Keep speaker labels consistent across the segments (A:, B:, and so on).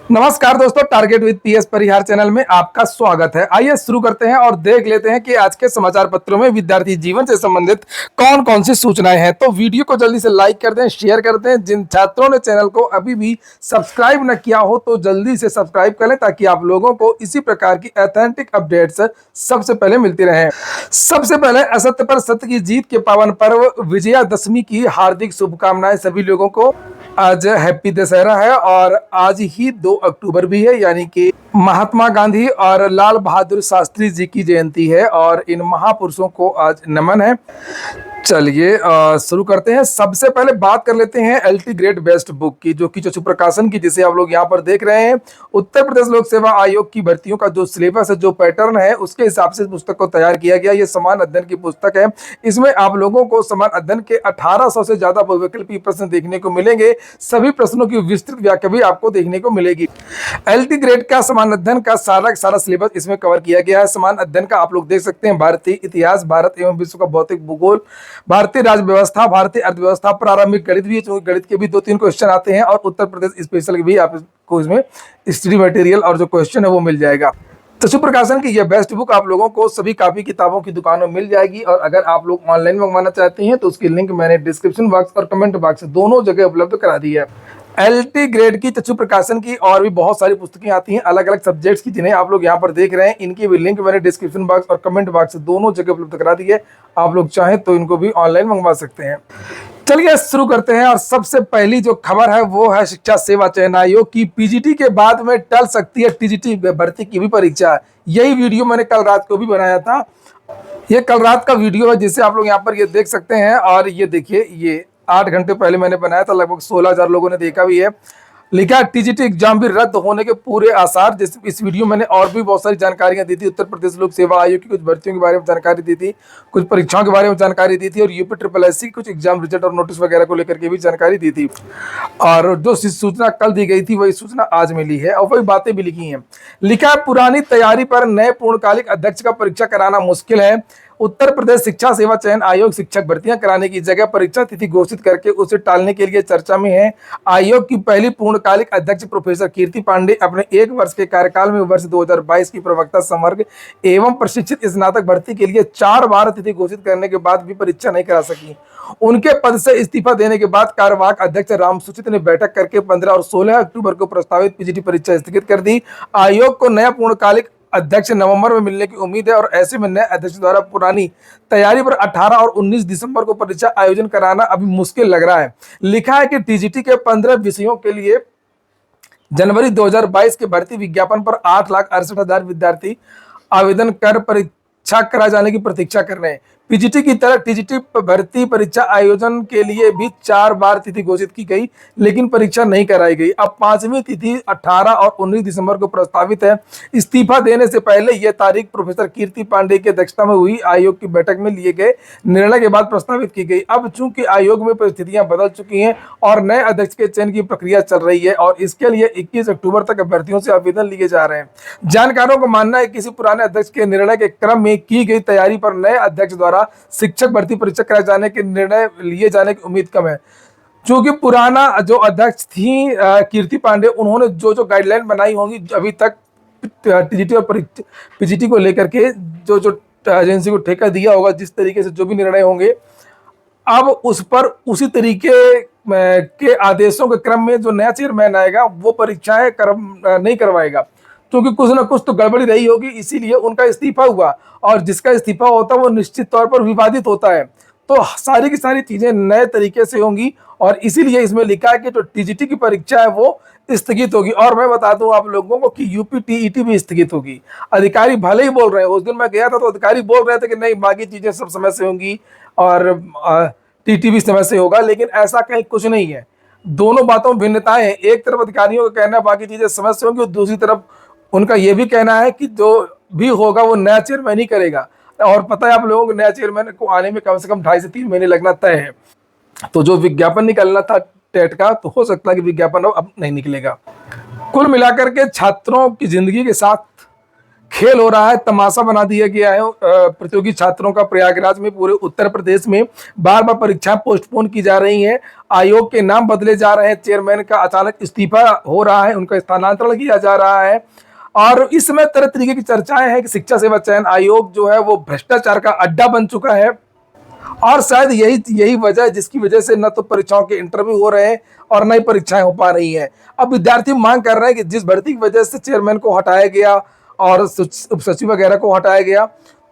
A: नमस्कार दोस्तों, target with PS Parihar channel में आपका स्वागत है। आइए शुरू करते हैं और देख लेते हैं कि आज के समाचार पत्रों में विद्यार्थी जीवन से संबंधित कौन कौन सी सूचनाएं हैं। तो वीडियो को जल्दी से लाइक कर दें, शेयर कर दें। जिन छात्रों ने चैनल को अभी भी सब्सक्राइब न किया हो तो जल्दी से सब्सक्राइब कर लें ताकि आप लोगों को इसी प्रकार की ऑथेंटिक अपडेट्स सबसे पहले मिलती रहे। सबसे पहले असत्य पर सत्य की जीत के पावन पर्व विजयादशमी की हार्दिक शुभकामनाएं सभी लोगों को। आज हैप्पी दशहरा है और आज ही 2 अक्टूबर भी है, यानी कि महात्मा गांधी और लाल बहादुर शास्त्री जी की जयंती है और इन महापुरुषों को आज नमन है। चलिए शुरू करते हैं। सबसे पहले बात कर लेते हैं एलटी ग्रेड बेस्ट बुक की, जो कि चक्षु प्रकाशन की, जिसे आप लोग यहाँ पर देख रहे हैं। उत्तर प्रदेश लोक सेवा आयोग की भर्तियों का जो सिलेबस है, जो पैटर्न है, उसके हिसाब से इस पुस्तक को तैयार किया गया। ये समान अध्ययन की पुस्तक है। इसमें आप लोगों को समान अध्ययन के 1800 से ज्यादा बहुविकल्पी प्रश्न देखने को मिलेंगे। सभी प्रश्नों की विस्तृत व्याख्या भी आपको देखने को मिलेगी। एलटी ग्रेड का समान अध्ययन का सारा सिलेबस इसमें कवर किया गया है। समान अध्ययन का आप लोग देख सकते हैं भारतीय इतिहास, भारत एवं विश्व का भौतिक भूगोल, भारतीय राज्य व्यवस्था, भारतीय अर्थव्यवस्था, प्रारंभिक गणित भी, गणित के भी 2-3 क्वेश्चन आते हैं और उत्तर प्रदेश स्पेशल भी आपको इसमें स्टडी मटेरियल और जो क्वेश्चन है वो मिल जाएगा। चक्षु प्रकाशन की यह बेस्ट बुक आप लोगों को सभी कापी किताबों की दुकानों में मिल जाएगी और अगर आप लोग ऑनलाइन मंगवाना चाहते हैं तो उसकी लिंक मैंने डिस्क्रिप्शन बॉक्स और कमेंट बॉक्स दोनों जगह उपलब्ध करा दी है। एलटी ग्रेड की चक्षु प्रकाशन की और भी बहुत सारी पुस्तकें आती हैं अलग अलग सब्जेक्ट्स की, जिन्हें आप लोग यहाँ पर देख रहे हैं। इनकी भी लिंक मैंने डिस्क्रिप्शन बॉक्स और कमेंट बॉक्स दोनों जगह उपलब्ध करा दी है। आप लोग चाहें तो इनको भी ऑनलाइन मंगवा सकते हैं। चलिए शुरू करते हैं और सबसे पहली जो खबर है वो है शिक्षा सेवा चयन आयोग की पीजीटी के बाद में टल सकती है टीजीटी भर्ती की भी परीक्षा। यही वीडियो मैंने कल रात को भी बनाया था। ये कल रात का वीडियो है जिसे आप लोग यहाँ पर ये देख सकते हैं और ये देखिए, ये 8 घंटे पहले मैंने बनाया था। लगभग 16,000 लोगों ने देखा भी है। लिखा टीजीटी एग्जाम भी रद्द होने के पूरे आसार। इस वीडियो मैंने और भी बहुत सारी जानकारियां दी थी। उत्तर प्रदेश लोक सेवा आयोग की कुछ भर्तियों के बारे में जानकारी दी थी, कुछ परीक्षाओं के बारे में जानकारी दी थी और यूपी ट्रिपल एस सी कुछ एग्जाम रिजल्ट और नोटिस वगैरह को लेकर के भी जानकारी दी थी। और जो सूचना कल दी गई थी वही सूचना आज मिली है और वही बातें भी लिखी हैं। लिखा है पुरानी तैयारी पर नए पूर्णकालिक अध्यक्ष का परीक्षा कराना मुश्किल है। उत्तर प्रदेश शिक्षा सेवा चयन आयोग शिक्षक भर्तियां कराने की जगह परीक्षा तिथि घोषित करके उसे टालने के लिए चर्चा में है। आयोग की पहली पूर्णकालिक अध्यक्ष प्रोफेसर कीर्ति पांडे अपने 1 वर्ष के कार्यकाल में वर्ष 2022 की प्रवक्ता संवर्ग एवं प्रशिक्षित स्नातक भर्ती के लिए 4 बार तिथि घोषित करने के बाद भी परीक्षा नहीं करा सकी। उनके पद से इस्तीफा देने के बाद कार्यवाहक अध्यक्ष राम सूचित ने बैठक करके 15 और 16 अक्टूबर को प्रस्तावित पीजीटी परीक्षा स्थगित कर दी। आयोग को नया पूर्णकालिक अध्यक्ष नवंबर में मिलने की उम्मीद है और ऐसे में नए अध्यक्ष द्वारा पुरानी तैयारी पर 18 और 19 दिसंबर को परीक्षा आयोजन कराना अभी मुश्किल लग रहा है। लिखा है कि टीजीटी के 15 विषयों के लिए जनवरी 2022 के भर्ती विज्ञापन पर 8,68,000 विद्यार्थी आवेदन कर परीक्षा कराए जाने की प्रतीक्षा कर रहे हैं। पीजीटी की तरह टीजीटी भर्ती परीक्षा आयोजन के लिए भी 4 बार तिथि घोषित की गई लेकिन परीक्षा नहीं कराई गई। अब 5वीं तिथि 18 और 19 दिसंबर को प्रस्तावित है। इस्तीफा देने से पहले यह तारीख प्रोफेसर कीर्ति पांडे की अध्यक्षता में हुई आयोग की बैठक में लिए गए निर्णय के बाद प्रस्तावित की गई। अब चूंकि आयोग में परिस्थितियां बदल चुकी हैं और नए अध्यक्ष के चयन की प्रक्रिया चल रही है और इसके लिए 21 अक्टूबर तक अभ्यर्थियों से आवेदन लिए जा रहे हैं। जानकारों का मानना है किसी पुराने अध्यक्ष के निर्णय के क्रम में की गई तैयारी पर नए अध्यक्ष द्वारा शिक्षक भर्ती परीक्षा कराए जाने के निर्णय लिए जाने की उम्मीद कम है। क्योंकि पुराना जो अध्यक्ष थी कीर्ति पांडे, उन्होंने जो गाइडलाइन बनाई होंगी अभी तक टीजीटी और पीजीटी को लेकर के, जो एजेंसी को ठेका दिया होगा, जिस तरीके से जो भी निर्णय होंगे, अब उस पर उसी तरीके के आदेशों के क्रम में जो नया चेयरमैन आएगा वो परीक्षाएं नहीं करवाएगा। क्योंकि कुछ ना कुछ तो गड़बड़ी रही होगी, इसीलिए उनका इस्तीफा हुआ और जिसका इस्तीफा होता है वो निश्चित तौर पर विवादित होता है। तो सारी की सारी चीजें नए तरीके से होंगी और इसीलिए इसमें लिखा है कि जो टीजीटी की परीक्षा है वो स्थगित होगी। और मैं बता दूं आप लोगों को कि यूपी टीईटी भी स्थगित होगी। अधिकारी भले ही बोल रहे हैं, उस दिन मैं गया था तो अधिकारी बोल रहे थे कि नहीं, बाकी चीजें सब समय से होंगी और टीटी भी समय से होगा, लेकिन ऐसा कहीं कुछ नहीं है। दोनों बातों में भिन्नताएं हैं। एक तरफ अधिकारियों का कहना है बाकी चीजें समय से होंगी और दूसरी तरफ उनका यह भी कहना है कि जो भी होगा वो नया चेयरमैन ही करेगा। और पता है आप लोगों को, नया चेयरमैन को आने में कम से कम 2.5 से 3 महीने लगना तय है। तो जो विज्ञापन निकलना था टेट का, तो हो सकता है कि विज्ञापन अब नहीं निकलेगा। कुल मिलाकर के छात्रों की जिंदगी के साथ खेल हो रहा है, तमाशा बना दिया गया है प्रतियोगी छात्रों का। प्रयागराज में, पूरे उत्तर प्रदेश में बार बार परीक्षाएं पोस्टपोन की जा रही हैं, आयोग के नाम बदले जा रहे हैं, चेयरमैन का अचानक इस्तीफा हो रहा है, उनका स्थानांतरण किया जा रहा है। और इस समय तरह तरीके की चर्चाएं हैं कि शिक्षा सेवा चयन आयोग जो है वो भ्रष्टाचार का अड्डा बन चुका है। और शायद यही यही वजह है जिसकी वजह से न तो परीक्षाओं के इंटरव्यू हो रहे हैं और न ही परीक्षाएं हो पा रही हैं। अब विद्यार्थी मांग कर रहे हैं कि जिस भर्ती की वजह से चेयरमैन को हटाया गया और उप सचिव वगैरह को हटाया गया,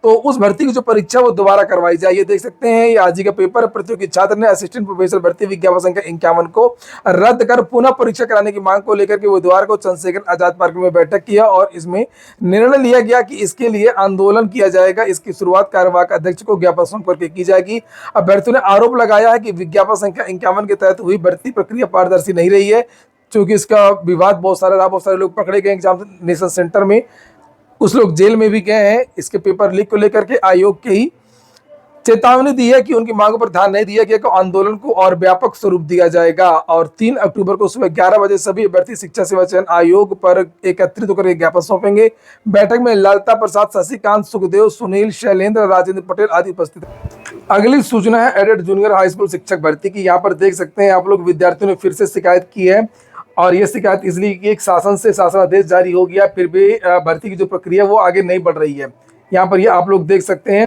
A: तो उस भर्ती की जो परीक्षा वो दोबारा करवाई जाए। ये देख सकते हैं, ये आज ही का पेपर। प्रतियोगी छात्र ने असिस्टेंट प्रोफेसर भर्ती विज्ञापन संख्या 51 को रद्द कर पुनः परीक्षा कराने की मांग को लेकर के बुधवार को चंद्रशेखर आजाद पार्क में बैठक किया और इसमें निर्णय लिया गया कि इसके लिए आंदोलन किया जाएगा। इसकी शुरुआत कार्यवाहक अध्यक्ष को ज्ञापन सौंप करके की जाएगी। अभ्यर्थियों ने आरोप लगाया है कि विज्ञापन संख्या 51 के तहत हुई भर्ती प्रक्रिया पारदर्शी नहीं रही है, क्योंकि इसका विवाद बहुत सारे लोग पकड़े गए एग्जामिनेशन सेंटर में, कुछ लोग जेल में भी गए हैं। इसके पेपर लीक को लेकर के आयोग के ही चेतावनी दी है कि उनकी मांगों पर ध्यान नहीं दिया गया तो आंदोलन को और व्यापक स्वरूप दिया जाएगा। और 3 अक्टूबर को सुबह 11 बजे सभी अभ्यर्थी शिक्षा सेवा चयन आयोग पर एकत्रित होकर ज्ञापन सौंपेंगे। बैठक में ललिता प्रसाद, शशिकांत, सुखदेव, सुनील, शैलेंद्र, राजेंद्र पटेल आदि उपस्थित हैं। अगली सूचना है एडेड जूनियर हाई स्कूल शिक्षक भर्ती की। यहाँ पर देख सकते हैं आप लोग, विद्यार्थियों ने फिर से शिकायत की है और ये शिकायत इसलिए कि एक शासन से शासनादेश जारी हो गया, फिर भी भर्ती की जो प्रक्रिया वो आगे नहीं बढ़ रही है। यहाँ पर ये आप लोग देख सकते हैं,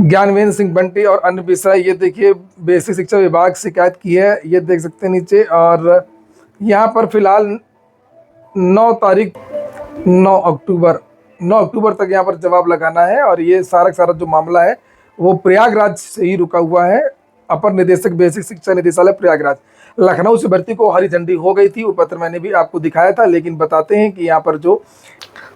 A: ज्ञानवेंद्र सिंह बंटी और अन्य विषय, ये देखिए बेसिक शिक्षा विभाग शिकायत की है, ये देख सकते हैं नीचे। और यहाँ पर फिलहाल 9 अक्टूबर तक यहाँ पर जवाब लगाना है। और ये सारा जो मामला है वो प्रयागराज से ही रुका हुआ है। अपर निदेशक बेसिक शिक्षा निदेशालय प्रयागराज, लखनऊ से भर्ती को हरी झंडी हो गई थी, वो पत्र मैंने भी आपको दिखाया था। लेकिन बताते हैं कि यहाँ पर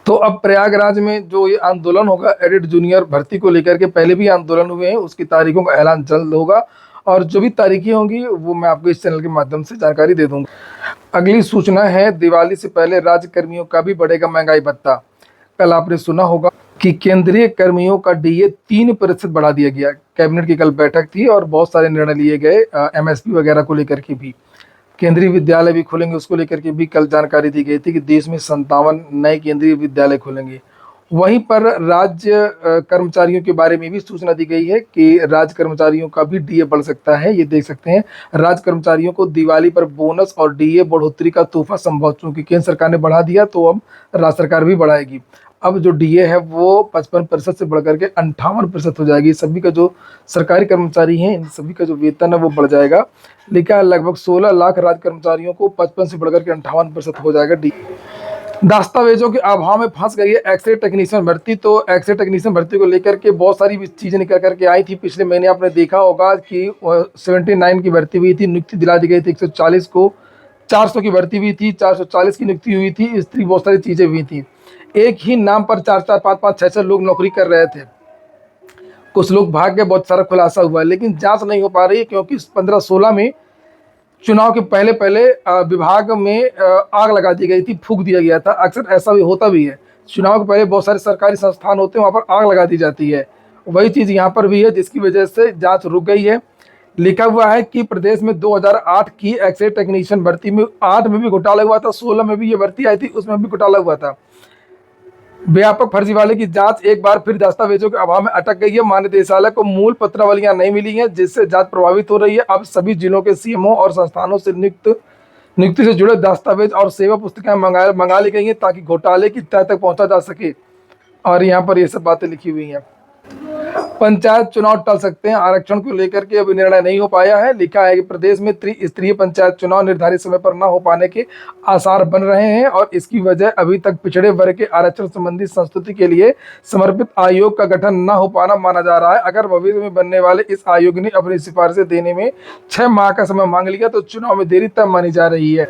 A: तो अब प्रयागराज में जो ये आंदोलन होगा एडेड जूनियर भर्ती को लेकर के, पहले भी आंदोलन हुए हैं, उसकी तारीखों का ऐलान जल्द होगा और जो भी तारीखें होंगी वो मैं आपको इस चैनल के माध्यम से जानकारी दे दूंगा। अगली सूचना है, दिवाली से पहले राज्य कर्मियों का भी बढ़ेगा महंगाई भत्ता। कल आपने सुना होगा कि केंद्रीय कर्मियों का डीए 3% बढ़ा दिया गया। कैबिनेट की कल बैठक थी और बहुत सारे निर्णय लिए गए, एमएसपी वगैरह को लेकर के भी। केंद्रीय विद्यालय भी खुलेंगे, उसको लेकर के भी कल जानकारी दी गई थी कि देश में 57 नए केंद्रीय विद्यालय खुलेंगे। वहीं पर राज्य कर्मचारियों के बारे में भी सूचना दी गई है कि राज्य कर्मचारियों का भी डीए बढ़ सकता है। ये देख सकते हैं, राज्य कर्मचारियों को दिवाली पर बोनस और डीए बढ़ोतरी का तोहफा संभव, चूंकि केंद्र सरकार ने बढ़ा दिया तो अब राज्य सरकार भी बढ़ाएगी। अब जो डीए है वो 55% से बढ़कर के 58% हो जाएगी। सभी का जो सरकारी कर्मचारी हैं, इन सभी का जो वेतन है वो बढ़ जाएगा। लिखा है लगभग 16 लाख राज्य कर्मचारियों को 55 से बढ़कर के 58% हो जाएगा डीए। दस्तावेजों के अभाव में फंस गई है एक्सरे टेक्नीशियन भर्ती। तो एक्सरे टेक्नीशियन भर्ती को लेकर के बहुत सारी चीजें निकल करके आई थी। पिछले महीने आपने देखा होगा कि 79 की भर्ती हुई थी, नियुक्ति दिला दी गई थी 140 को, 400 की भर्ती हुई थी, 440 की नियुक्ति हुई थी, इस तरह बहुत सारी चीजें हुई थी। एक ही नाम पर 4-4, 5-5, 6-6 लोग नौकरी कर रहे थे। कुछ लोग भाग गए, बहुत सारा खुलासा हुआ, लेकिन जांच नहीं हो पा रही क्योंकि 15-16 में चुनाव के पहले विभाग में आग लगा दी गई थी, फूंक दिया गया था। अक्सर ऐसा भी होता भी है, चुनाव के पहले बहुत सारे सरकारी संस्थान होते हैं, वहाँ पर आग लगा दी जाती है। वही चीज़ यहाँ पर भी है, जिसकी वजह से जांच रुक गई है। लिखा हुआ है कि प्रदेश में 2008 की एक्सरे टेक्नीशियन भर्ती में 8 में भी घोटाला हुआ था, 16 में भी ये भर्ती आई थी, उसमें भी घोटाला हुआ था। व्यापक फर्जीवाड़े की जांच एक बार फिर दस्तावेजों के अभाव में अटक गई है। महानिदेशालय को मूल पत्रावलियां नहीं मिली हैं, जिससे जांच प्रभावित हो रही है। अब सभी जिलों के सीएमओ और संस्थानों से नियुक्ति से जुड़े दस्तावेज और सेवा पुस्तिकाएं मंगा ली गई हैं ताकि घोटाले की तह तक पहुंचा जा सके। और यहाँ पर ये सब बातें लिखी हुई हैं। पंचायत चुनाव टल सकते हैं, आरक्षण को लेकर के अभी निर्णय नहीं हो पाया है। लिखा है कि प्रदेश में त्रिस्तरीय पंचायत चुनाव निर्धारित समय पर न हो पाने के आसार बन रहे हैं और इसकी वजह अभी तक पिछड़े वर्ग के आरक्षण संबंधी संस्तुति के लिए समर्पित आयोग का गठन न हो पाना माना जा रहा है। अगर भविष्य में बनने वाले इस आयोग ने अपनी सिफारिशें देने में 6 माह का समय मांग लिया तो चुनाव में देरी तब मानी जा रही है।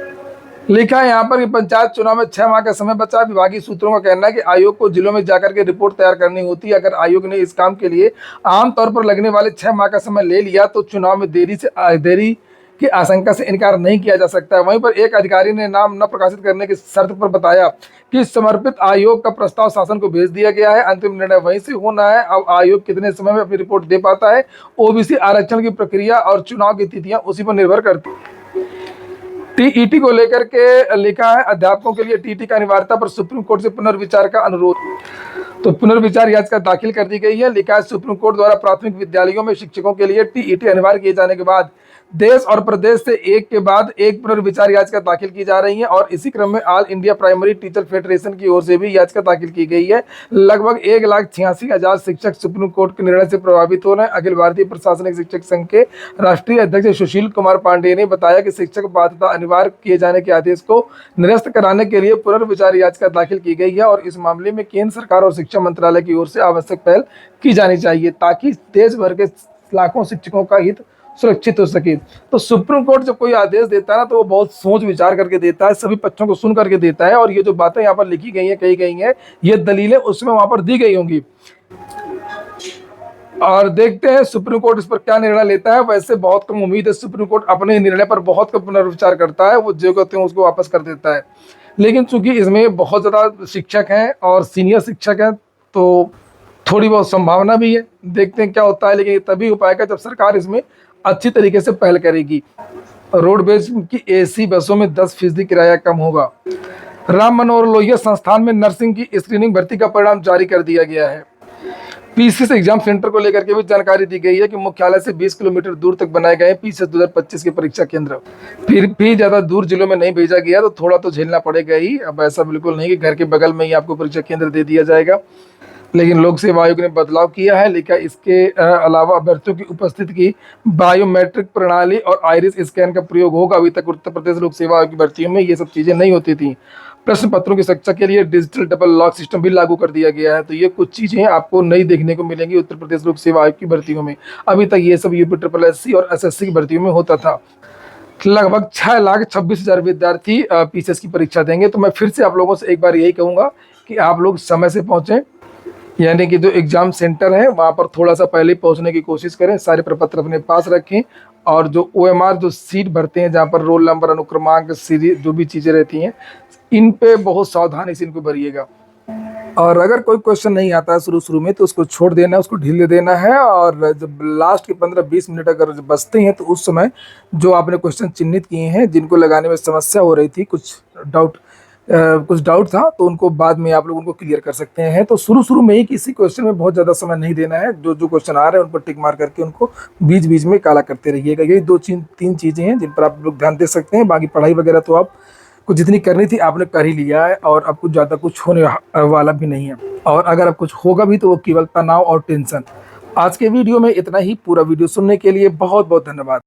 A: लिखा है यहाँ पर कि पंचायत चुनाव में 6 माह का समय बचा। विभागीय सूत्रों का कहना है कि आयोग को जिलों में जाकर के रिपोर्ट तैयार करनी होती है। अगर आयोग ने इस काम के लिए आमतौर पर लगने वाले 6 माह का समय ले लिया तो चुनाव में देरी की आशंका से इनकार नहीं किया जा सकता है। वहीं पर एक अधिकारी ने नाम न प्रकाशित करने की शर्त पर बताया कि समर्पित आयोग का प्रस्ताव शासन को भेज दिया गया है, अंतिम निर्णय वहीं से होना है। अब आयोग कितने समय में अपनी रिपोर्ट दे पाता है, ओबीसी आरक्षण की प्रक्रिया और चुनाव की तिथियां उसी पर निर्भर करती है। टीईटी को लेकर के लिखा है, अध्यापकों के लिए टीईटी का अनिवार्यता पर सुप्रीम कोर्ट से पुनर्विचार का अनुरोध। तो पुनर्विचार याचिका दाखिल कर दी गई है। लिखा है, सुप्रीम कोर्ट द्वारा प्राथमिक विद्यालयों में शिक्षकों के लिए टीईटी अनिवार्य किए जाने के बाद देश और प्रदेश से एक के बाद एक पुनर्विचार याचिका दाखिल की जा रही है और इसी क्रम में all India primary teacher federation की ओर से भी याचिका दाखिल की गई है। लगभग 1,86,000 शिक्षक सुप्रीम कोर्ट के निर्णय से प्रभावित हो रहे हैं। अखिल भारतीय प्रशासनिक शिक्षक संघ के राष्ट्रीय अध्यक्ष सुशील कुमार पांडेय ने बताया कि शिक्षक बाध्यता अनिवार्य किए जाने के आदेश को निरस्त कराने के लिए पुनर्विचार याचिका दाखिल की गई है और इस मामले में केंद्र सरकार और शिक्षा मंत्रालय की ओर से आवश्यक पहल की जानी चाहिए ताकि देश भर के लाखों शिक्षकों का हित सुरक्षित हो सके। तो सुप्रीम कोर्ट जब कोई आदेश देता है ना, तो वो बहुत सोच विचार करके देता है, सभी पक्षों को सुन करके देता है और ये जो बातें यहाँ पर लिखी गई हैं, कही गई हैं, ये दलीलें उसमें वहां पर दी गई होंगी और देखते हैं सुप्रीम कोर्ट इस पर क्या निर्णय लेता है। वैसे बहुत कम उम्मीद है, सुप्रीम कोर्ट अपने निर्णय पर बहुत कम पुनर्विचार करता है, वो जो कहते हैं उसको वापस कर देता है। लेकिन चूंकि इसमें बहुत ज़्यादा शिक्षक हैं और सीनियर शिक्षक हैं, तो थोड़ी बहुत संभावना भी है, देखते हैं क्या होता है। लेकिन तभी हो पाएगा जब सरकार इसमें अच्छी तरीके से पहल करेगी। रोडवेज की एसी बसों में 10% किराया कम होगा। राम मनोहर लोहिया संस्थान में नर्सिंग की स्क्रीनिंग भर्ती का परिणाम जारी कर दिया गया है। पीसीएस एग्जाम सेंटर को लेकर के भी जानकारी दी गई है कि मुख्यालय से 20 किलोमीटर दूर तक बनाए गए पीसीएस 2025 के परीक्षा केंद्र। फिर भी ज्यादा दूर जिलों में नहीं भेजा गया, तो थोड़ा तो झेलना पड़ेगा ही। अब ऐसा बिल्कुल नहीं कि घर के बगल में ही आपको परीक्षा केंद्र दे दिया जाएगा। लेकिन लोक सेवा आयोग ने बदलाव किया है। लिखा, इसके अलावा अभ्यर्थियों की उपस्थिति की बायोमेट्रिक प्रणाली और आइरिस स्कैन का प्रयोग होगा। अभी तक उत्तर प्रदेश लोक सेवा आयोग की भर्तियों में ये सब चीजें नहीं होती थी। प्रश्न पत्रों की सुरक्षा के लिए डिजिटल डबल लॉक सिस्टम भी लागू कर दिया गया है। तो ये कुछ चीजें आपको नई देखने को मिलेंगी उत्तर प्रदेश लोक सेवा आयोग की भर्तियों में। अभी तक ये सब यूपी SSC और SSC की भर्तियों में होता था। लगभग 6,26,000 विद्यार्थी पीसीएस की परीक्षा देंगे। तो मैं फिर से आप लोगों से एक बार यही कहूँगा कि आप लोग समय से पहुँचें, यानी कि जो एग्जाम सेंटर है वहाँ पर थोड़ा सा पहले पहुँचने की कोशिश करें। सारे प्रपत्र अपने पास रखें और जो OMR जो सीट भरते हैं, जहाँ पर रोल नंबर, अनुक्रमांक, सीरीज, जो भी चीज़ें रहती हैं, इन पे बहुत सावधानी से इनको भरिएगा। और अगर कोई क्वेश्चन नहीं आता है शुरू में, तो उसको छोड़ देना है, उसको ढील दे देना है। और जब लास्ट के 15-20 मिनट अगर बचते हैं, तो उस समय जो आपने क्वेश्चन चिन्हित किए हैं, जिनको लगाने में समस्या हो रही थी, कुछ डाउट था, तो उनको बाद में आप लोग उनको क्लियर कर सकते हैं। तो शुरू में ही किसी क्वेश्चन में बहुत ज़्यादा समय नहीं देना है। जो क्वेश्चन आ रहे हैं उन पर टिक मार करके उनको बीच बीच में काला करते रहिएगा। यही 2-3 चीज़ें हैं जिन पर आप लोग ध्यान दे सकते हैं। बाकी पढ़ाई वगैरह तो आपको जितनी करनी थी आपने कर ही लिया है और अब कुछ ज़्यादा कुछ होने वाला भी नहीं है। और अगर अब कुछ होगा भी तो वो केवल तनाव और टेंशन। आज के वीडियो में इतना ही। पूरा वीडियो सुनने के लिए बहुत बहुत धन्यवाद।